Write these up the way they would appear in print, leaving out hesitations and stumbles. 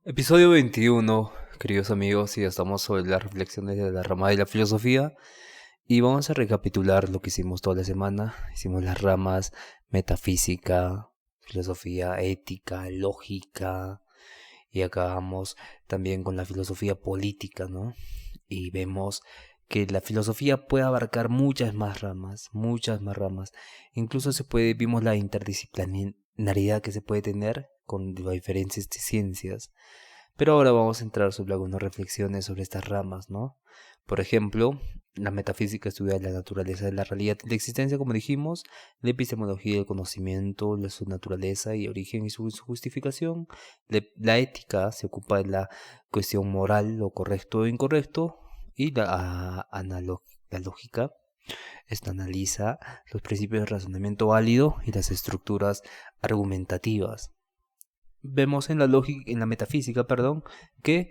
Episodio 21, queridos amigos, y estamos sobre las reflexiones de la rama de la filosofía y vamos a recapitular lo que hicimos toda la semana. Hicimos las ramas metafísica, filosofía ética, lógica y acabamos también con la filosofía política, ¿no? Y vemos que la filosofía puede abarcar muchas más ramas, muchas más ramas. Incluso vimos la interdisciplinaridad que se puede tener con las diferentes ciencias. Pero ahora vamos a entrar sobre algunas reflexiones sobre estas ramas, ¿no? Por ejemplo, la metafísica estudia la naturaleza de la realidad y la existencia, como dijimos, la epistemología del conocimiento, su naturaleza y origen y su justificación. La ética se ocupa de la cuestión moral, lo correcto o incorrecto, y la lógica, esta analiza los principios de razonamiento válido y las estructuras argumentativas. Vemos en la metafísica, que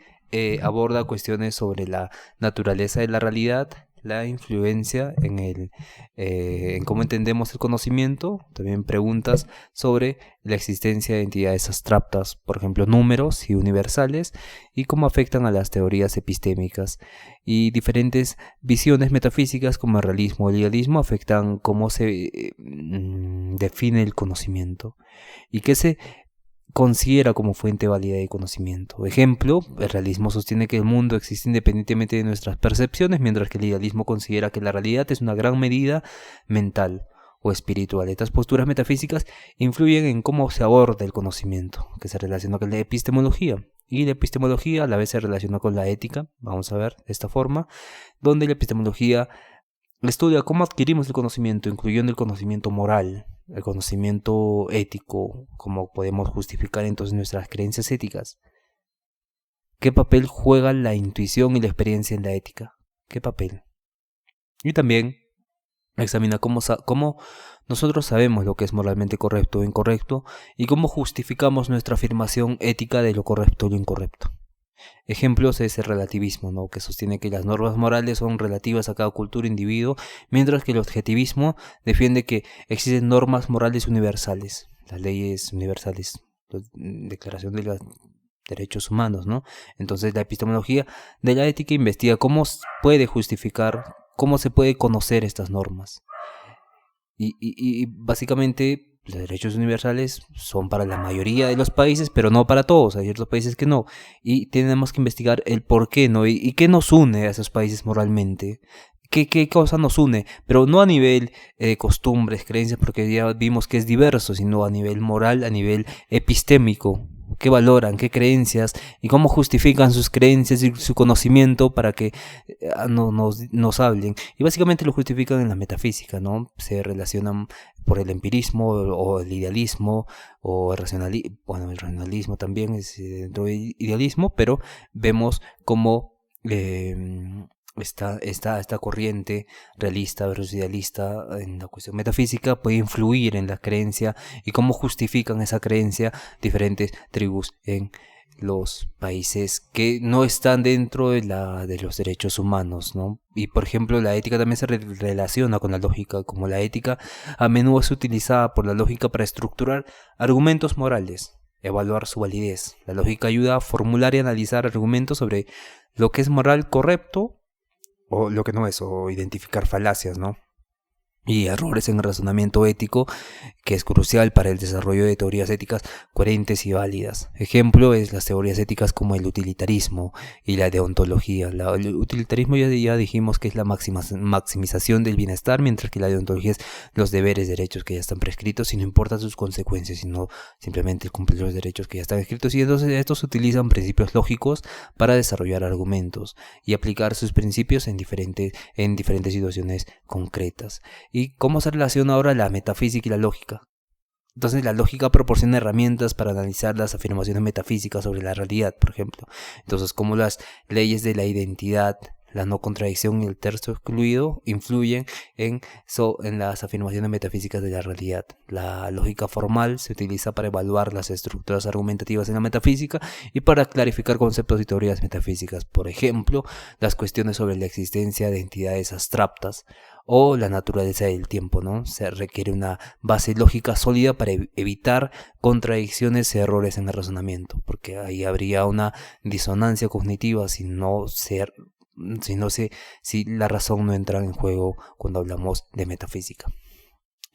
aborda cuestiones sobre la naturaleza de la realidad, la influencia en cómo entendemos el conocimiento, también preguntas sobre la existencia de entidades abstractas, por ejemplo, números y universales, y cómo afectan a las teorías epistémicas. Y diferentes visiones metafísicas como el realismo o el idealismo afectan cómo se define el conocimiento y qué se considera como fuente válida de conocimiento. Ejemplo, el realismo sostiene que el mundo existe independientemente de nuestras percepciones, mientras que el idealismo considera que la realidad es una gran medida mental o espiritual. Estas posturas metafísicas influyen en cómo se aborda el conocimiento, que se relaciona con la epistemología. Y la epistemología a la vez se relaciona con la ética, vamos a ver de esta forma, donde la epistemología estudia cómo adquirimos el conocimiento, incluyendo el conocimiento moral, el conocimiento ético, cómo podemos justificar entonces nuestras creencias éticas. ¿Qué papel juega la intuición y la experiencia en la ética? ¿Qué papel? Y también examina cómo nosotros sabemos lo que es moralmente correcto o incorrecto y cómo justificamos nuestra afirmación ética de lo correcto o lo incorrecto. Ejemplos es el relativismo, ¿no? Que sostiene que las normas morales son relativas a cada cultura e individuo, mientras que el objetivismo defiende que existen normas morales universales, las leyes universales, la Declaración de los Derechos Humanos, ¿no? Entonces la epistemología de la ética investiga cómo puede justificar, cómo se puede conocer estas normas. Y básicamente los derechos universales son para la mayoría de los países, pero no para todos. Hay ciertos países que no. Y tenemos que investigar el por qué, ¿no? Y qué nos une a esos países moralmente. ¿Qué cosa nos une? Pero no a nivel costumbres, creencias, porque ya vimos que es diverso, sino a nivel moral, a nivel epistémico. ¿Qué valoran? ¿Qué creencias? ¿Y cómo justifican sus creencias y su conocimiento para que nos hablen? Y básicamente lo justifican en la metafísica, ¿no? Se relacionan por el empirismo o el idealismo o el racionalismo. Bueno, el racionalismo también es dentro del idealismo, pero vemos cómo esta corriente realista versus idealista en la cuestión metafísica puede influir en la creencia y cómo justifican esa creencia diferentes tribus en los países que no están dentro de los derechos humanos, ¿no? Y por ejemplo la ética también se relaciona con la lógica, como la ética a menudo es utilizada por la lógica para estructurar argumentos morales, evaluar su validez. La lógica ayuda a formular y analizar argumentos sobre lo que es moral correcto o lo que no es, o identificar falacias, ¿no? Y errores en el razonamiento ético, que es crucial para el desarrollo de teorías éticas coherentes y válidas. Ejemplo es las teorías éticas como el utilitarismo y la deontología. El utilitarismo ya dijimos que es la maximización del bienestar, mientras que la deontología es los deberes, derechos que ya están prescritos y no importan sus consecuencias, sino simplemente cumplir los derechos que ya están escritos. Y entonces estos utilizan principios lógicos para desarrollar argumentos y aplicar sus principios en diferentes situaciones concretas. ¿Y cómo se relaciona ahora la metafísica y la lógica? Entonces la lógica proporciona herramientas para analizar las afirmaciones metafísicas sobre la realidad, por ejemplo. Entonces, como las leyes de la identidad, la no contradicción y el tercio excluido influyen en las afirmaciones metafísicas de la realidad. La lógica formal se utiliza para evaluar las estructuras argumentativas en la metafísica y para clarificar conceptos y teorías metafísicas. Por ejemplo, las cuestiones sobre la existencia de entidades abstractas o la naturaleza del tiempo, ¿no? Se requiere una base lógica sólida para evitar contradicciones y errores en el razonamiento, porque ahí habría una disonancia cognitiva si la razón no entra en juego cuando hablamos de metafísica.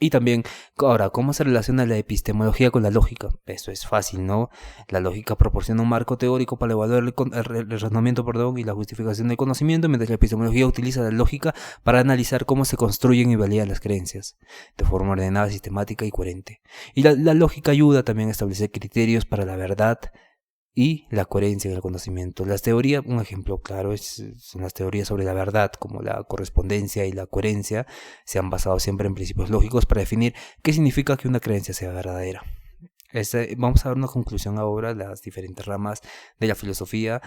Y también, ahora, ¿cómo se relaciona la epistemología con la lógica? Eso es fácil, ¿no? La lógica proporciona un marco teórico para evaluar el razonamiento, y la justificación del conocimiento, mientras la epistemología utiliza la lógica para analizar cómo se construyen y validan las creencias, de forma ordenada, sistemática y coherente. Y la lógica ayuda también a establecer criterios para la verdad y la coherencia en el conocimiento. Las teorías, un ejemplo claro son las teorías sobre la verdad, como la correspondencia y la coherencia, se han basado siempre en principios lógicos para definir qué significa que una creencia sea verdadera. Vamos a dar una conclusión ahora. Las diferentes ramas de la filosofía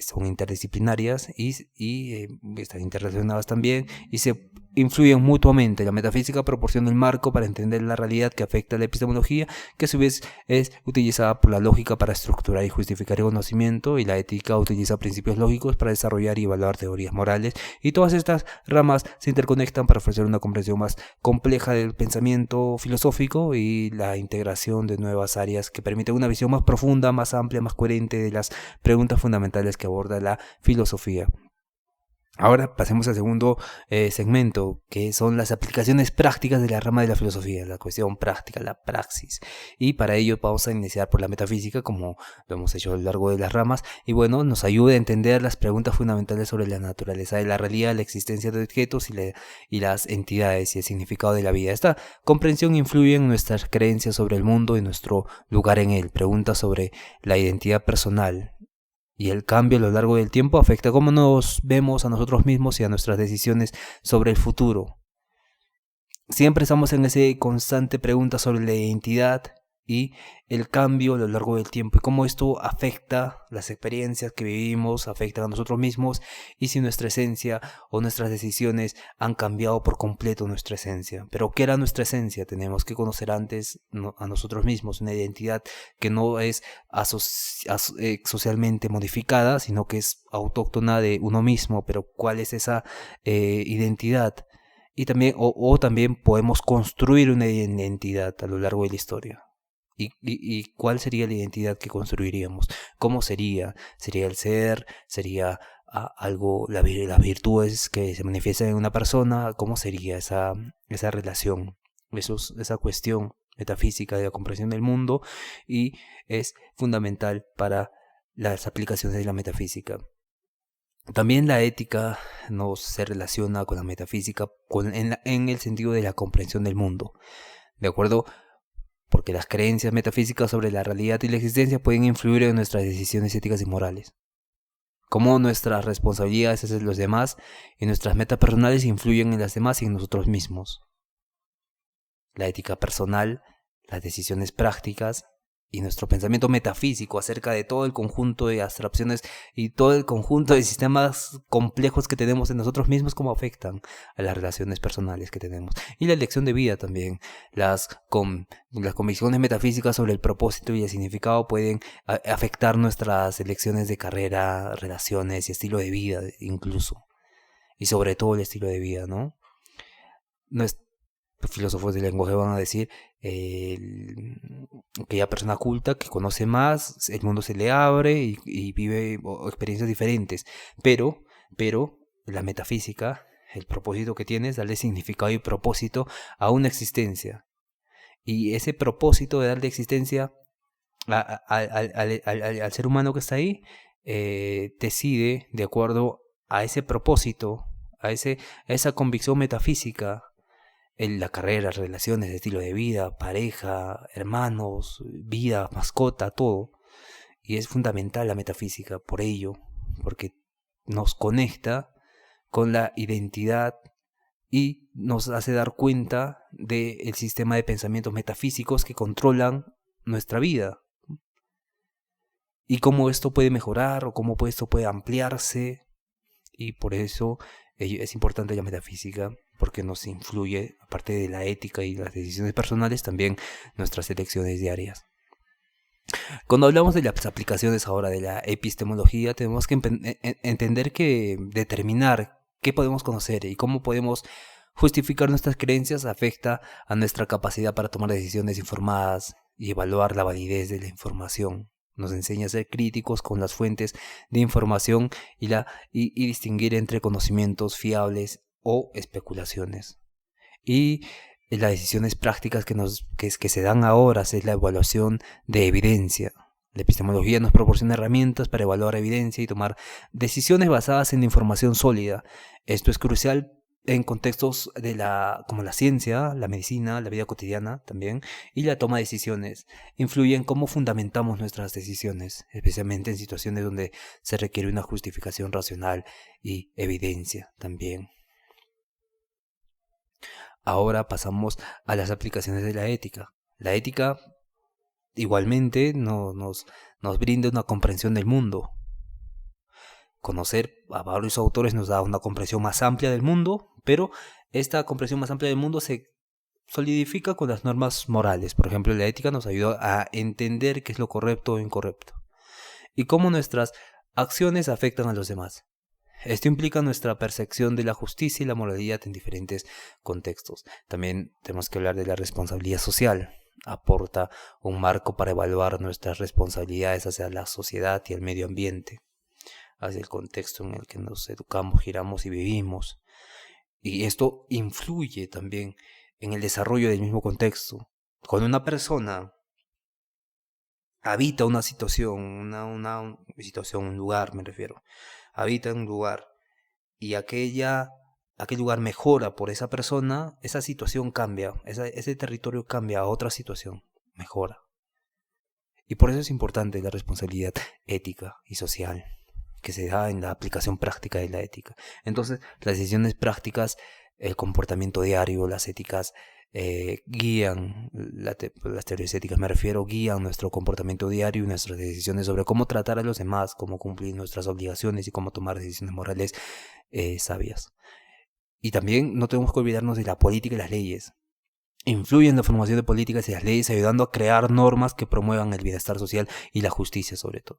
son interdisciplinarias y están interrelacionadas también y se influyen mutuamente. La metafísica proporciona el marco para entender la realidad que afecta a la epistemología, que a su vez es utilizada por la lógica para estructurar y justificar el conocimiento, y la ética utiliza principios lógicos para desarrollar y evaluar teorías morales, y todas estas ramas se interconectan para ofrecer una comprensión más compleja del pensamiento filosófico y la integración de nuevas áreas que permiten una visión más profunda, más amplia, más coherente de las preguntas fundamentales que aborda la filosofía. Ahora pasemos al segundo segmento, que son las aplicaciones prácticas de la rama de la filosofía, la cuestión práctica, la praxis. Y para ello vamos a iniciar por la metafísica, como lo hemos hecho a lo largo de las ramas, y bueno, nos ayuda a entender las preguntas fundamentales sobre la naturaleza de la realidad, la existencia de objetos y las entidades y el significado de la vida. Esta comprensión influye en nuestras creencias sobre el mundo y nuestro lugar en él. Preguntas sobre la identidad personal y el cambio a lo largo del tiempo afecta cómo nos vemos a nosotros mismos y a nuestras decisiones sobre el futuro. Siempre estamos en esa constante pregunta sobre la identidad y el cambio a lo largo del tiempo y cómo esto afecta las experiencias que vivimos, afecta a nosotros mismos, y si nuestra esencia o nuestras decisiones han cambiado por completo nuestra esencia. Pero ¿qué era nuestra esencia? Tenemos que conocer antes a nosotros mismos, una identidad que no es socialmente modificada, sino que es autóctona de uno mismo. Pero ¿cuál es esa identidad? Y también, también podemos construir una identidad a lo largo de la historia. ¿Y cuál sería la identidad que construiríamos? ¿Cómo sería? ¿Sería el ser? ¿Sería algo, las virtudes que se manifiestan en una persona? ¿Cómo sería esa relación? Esa cuestión metafísica de la comprensión del mundo, y es fundamental para las aplicaciones de la metafísica. También la ética no se relaciona con la metafísica en el sentido de la comprensión del mundo, ¿de acuerdo? Porque las creencias metafísicas sobre la realidad y la existencia pueden influir en nuestras decisiones éticas y morales. Cómo nuestras responsabilidades hacia los demás y nuestras metas personales influyen en las demás y en nosotros mismos. La ética personal, las decisiones prácticas y nuestro pensamiento metafísico acerca de todo el conjunto de abstracciones y todo el conjunto de sistemas complejos que tenemos en nosotros mismos, cómo afectan a las relaciones personales que tenemos. Y la elección de vida también. Las convicciones metafísicas sobre el propósito y el significado pueden afectar nuestras elecciones de carrera, relaciones y estilo de vida incluso. Y sobre todo el estilo de vida, ¿no? Los filósofos del lenguaje van a decir aquella persona culta que conoce más, el mundo se le abre y vive experiencias diferentes, pero la metafísica, el propósito que tiene es darle significado y propósito a una existencia, y ese propósito de darle existencia al ser humano que está ahí, decide de acuerdo a ese propósito, a esa convicción metafísica, en la carrera, relaciones, estilo de vida, pareja, hermanos, vida, mascota, todo. Y es fundamental la metafísica por ello, porque nos conecta con la identidad y nos hace dar cuenta del sistema de pensamientos metafísicos que controlan nuestra vida. Y cómo esto puede mejorar o cómo esto puede ampliarse y por eso es importante la metafísica, porque nos influye, aparte de la ética y las decisiones personales, también nuestras elecciones diarias. Cuando hablamos de las aplicaciones ahora de la epistemología, tenemos que entender que determinar qué podemos conocer y cómo podemos justificar nuestras creencias afecta a nuestra capacidad para tomar decisiones informadas y evaluar la validez de la información. Nos enseña a ser críticos con las fuentes de información y distinguir entre conocimientos fiables o especulaciones. Y las decisiones prácticas que se dan ahora es la evaluación de evidencia. La epistemología nos proporciona herramientas para evaluar evidencia y tomar decisiones basadas en información sólida. Esto es crucial en contextos como la ciencia, la medicina, la vida cotidiana también, y la toma de decisiones. Influye en cómo fundamentamos nuestras decisiones, especialmente en situaciones donde se requiere una justificación racional y evidencia también. Ahora pasamos a las aplicaciones de la ética. La ética igualmente nos brinda una comprensión del mundo. Conocer a varios autores nos da una comprensión más amplia del mundo, pero esta comprensión más amplia del mundo se solidifica con las normas morales. Por ejemplo, la ética nos ayuda a entender qué es lo correcto o incorrecto y cómo nuestras acciones afectan a los demás. Esto implica nuestra percepción de la justicia y la moralidad en diferentes contextos. También tenemos que hablar de la responsabilidad social. Aporta un marco para evaluar nuestras responsabilidades hacia la sociedad y el medio ambiente, hacia el contexto en el que nos educamos, giramos y vivimos. Y esto influye también en el desarrollo del mismo contexto. Cuando una persona habita una situación, un lugar me refiero, habita en un lugar y aquel lugar mejora por esa persona, esa situación cambia, ese territorio cambia a otra situación, mejora. Y por eso es importante la responsabilidad ética y social que se da en la aplicación práctica de la ética. Entonces, las decisiones prácticas, el comportamiento diario, las éticas guían, las teorías éticas me refiero, guían nuestro comportamiento diario y nuestras decisiones sobre cómo tratar a los demás, cómo cumplir nuestras obligaciones y cómo tomar decisiones morales sabias. Y también no tenemos que olvidarnos de la política y las leyes. Influyen en la formación de políticas y las leyes, ayudando a crear normas que promuevan el bienestar social y la justicia sobre todo.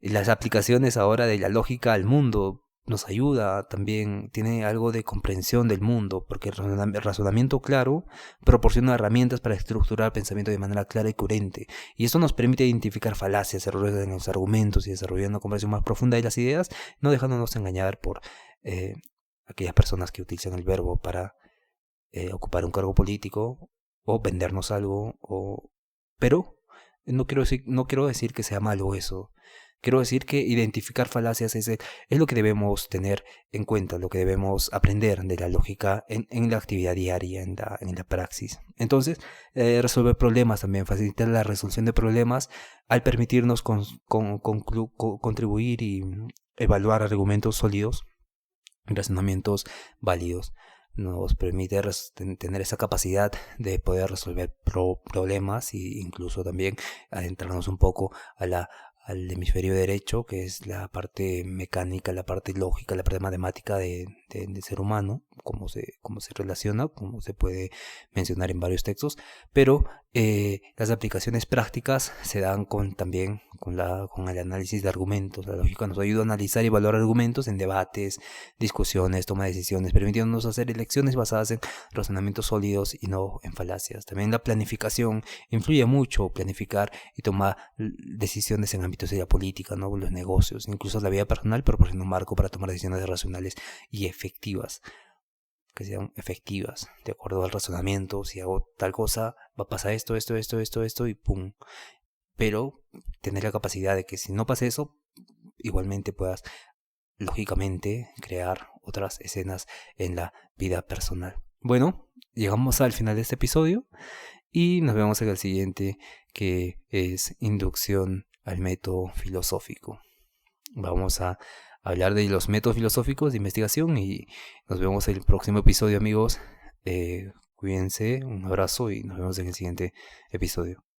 Las aplicaciones ahora de la lógica al mundo nos ayuda también, tiene algo de comprensión del mundo, porque el razonamiento claro proporciona herramientas para estructurar el pensamiento de manera clara y coherente, y esto nos permite identificar falacias, errores en los argumentos y desarrollar una comprensión más profunda de las ideas, no dejándonos engañar por aquellas personas que utilizan el verbo para ocupar un cargo político o vendernos algo, pero no quiero decir que sea malo eso. Quiero decir que identificar falacias es lo que debemos tener en cuenta, lo que debemos aprender de la lógica en la actividad diaria, en la praxis. Entonces, resolver problemas también, facilitar la resolución de problemas al permitirnos contribuir y evaluar argumentos sólidos, razonamientos válidos. Nos permite tener esa capacidad de poder resolver problemas e incluso también adentrarnos un poco al hemisferio derecho, que es la parte mecánica, la parte lógica, la parte matemática del ser humano, cómo se relaciona, cómo se puede mencionar en varios textos, pero las aplicaciones prácticas se dan también con el análisis de argumentos. La lógica nos ayuda a analizar y evaluar argumentos en debates, discusiones, toma de decisiones, permitiéndonos hacer elecciones basadas en razonamientos sólidos y no en falacias. También la planificación influye mucho, planificar y tomar decisiones en ámbitos de la política, ¿no? Los negocios, incluso la vida personal proporciona un marco para tomar decisiones racionales y efectivas, que sean efectivas, de acuerdo al razonamiento. Si hago tal cosa, va a pasar esto y pum. Pero tener la capacidad de que si no pasa eso, igualmente puedas, lógicamente, crear otras escenas en la vida personal. Bueno, llegamos al final de este episodio y nos vemos en el siguiente, que es Inducción al método filosófico. Vamos a hablar de los métodos filosóficos de investigación y nos vemos en el próximo episodio, amigos. Cuídense, un abrazo y nos vemos en el siguiente episodio.